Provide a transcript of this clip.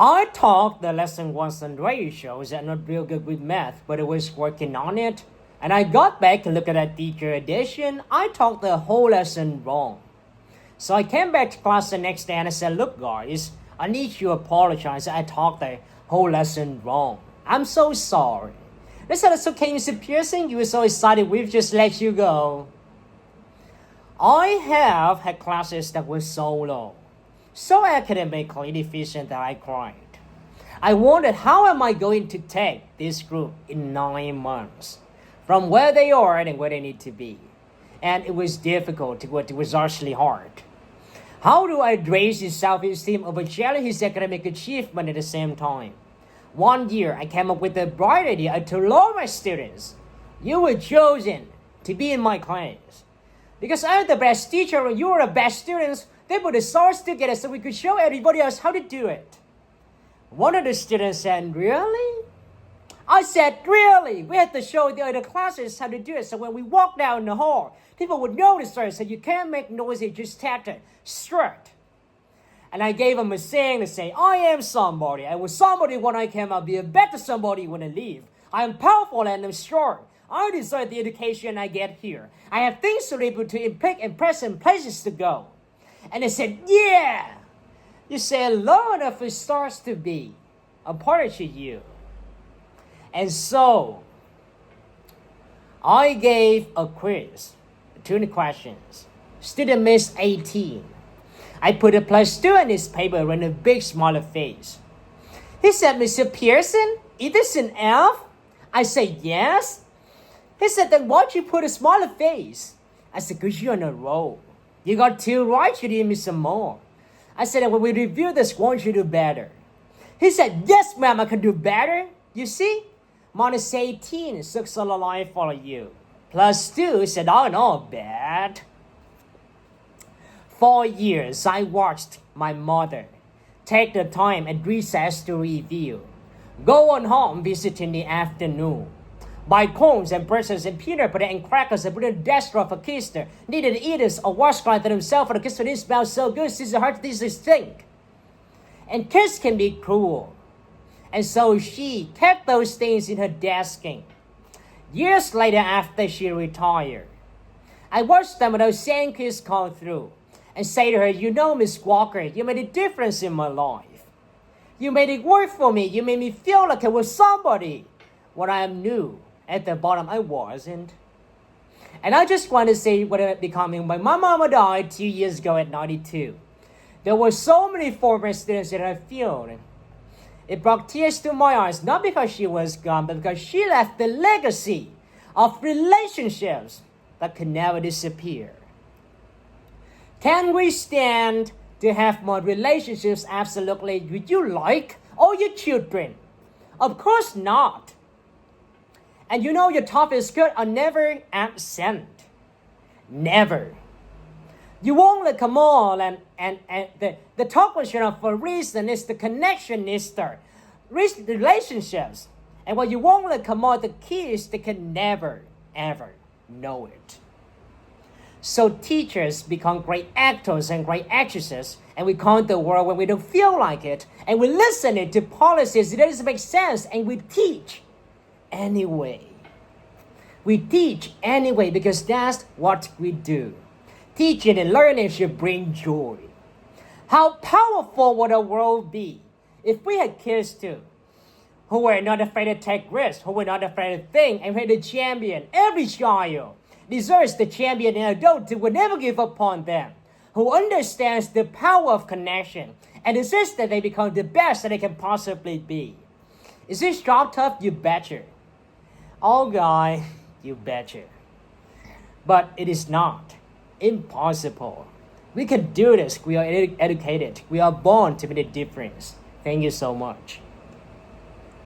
I thought the lesson wasn't ratios and not real good with math, but I was working on it. And I got back and looked at that teacher edition. I taught the whole lesson wrong. So I came back to class the next day and I said, look guys, I need you to apologize. I taught the whole lesson wrong. I'm so sorry. They said, it's okay, Mr. Pearson. You were so excited, we've just let you go. I have had classes that were so low, so academically deficient that I cried. I wondered, how am I going to take this group in 9 months from where they are and where they need to be? And it was difficult, it was actually hard. How do I raise his self-esteem over challenge his academic achievement at the same time? One year, I came up with a bright idea. I told all my students, you were chosen to be in my class. Because I'm the best teacher and you are the best students, they put the stars together so we could show everybody else how to do it. One of the students said, really? I said, really? We had to show the other classes how to do it. So when we walk down the hall, people would notice us. So you can't make noise, you just tap it straight. And I gave them a saying to say, I am somebody. I was somebody when I came. I'll be a better somebody when I leave. I am powerful and I'm strong. I deserve the education I get here. I have things to be able to impress and places to go. And they said, yeah. You say, Lord, if it starts to be a part of you. And so, I gave a quiz, 20 questions. Student missed 18. I put a +2 in his paper and a big smiley face. He said, Mr. Pearson, is this an F? I said, yes. He said, then why'd you put a smiley face? I said, because you're on a roll. You got 2 right, you didn't miss some more. I said, when we review this, won't you do better? He said, yes, ma'am, I can do better. You see, -18 looks a lot like for you. +2 said, oh, not bad. 4 years, I watched my mother take the time at recess to review. Go on home, visit in the afternoon. Buy cones and pretzels and peanut butter and crackers and put in a desk drawer for kids there. Needed to eat this or washcloth themselves for the kids, didn't smell so good. This is hard, this is stink. And kids can be cruel. And so she kept those things in her desking. Years later, after she retired, I watched them when those same kids come through and say to her, you know, Miss Walker, you made a difference in my life. You made it work for me. You made me feel like I was somebody. When I am new, at the bottom, I wasn't. And I just want to say what I'm becoming. When my mama died 2 years ago at 92, there were so many former students in her field. It brought tears to my eyes, not because she was gone, but because she left the legacy of relationships that could never disappear. Can we stand to have more relationships? Absolutely. Would you like all your children? Of course not. And you know your toughest good are never absent. Never. You won't come on and the top question for a reason is the connection is there. Relationships. And when you won't come on, the key is they can never, ever know it. So teachers become great actors and great actresses, and we come to the world when we don't feel like it, and we listen to policies that doesn't make sense, and we teach anyway. We teach anyway because that's what we do. Teaching and learning should bring joy. How powerful would the world be if we had kids too, who were not afraid to take risks, who were not afraid to think, and were the champion? Every child deserves the champion and adult who will never give up on them, who understands the power of connection and insists that they become the best that they can possibly be. Is this job tough? You betcha. Oh, guy, you betcha. But it is not impossible. We can do this. We are educated. We are born to make a difference. Thank you so much.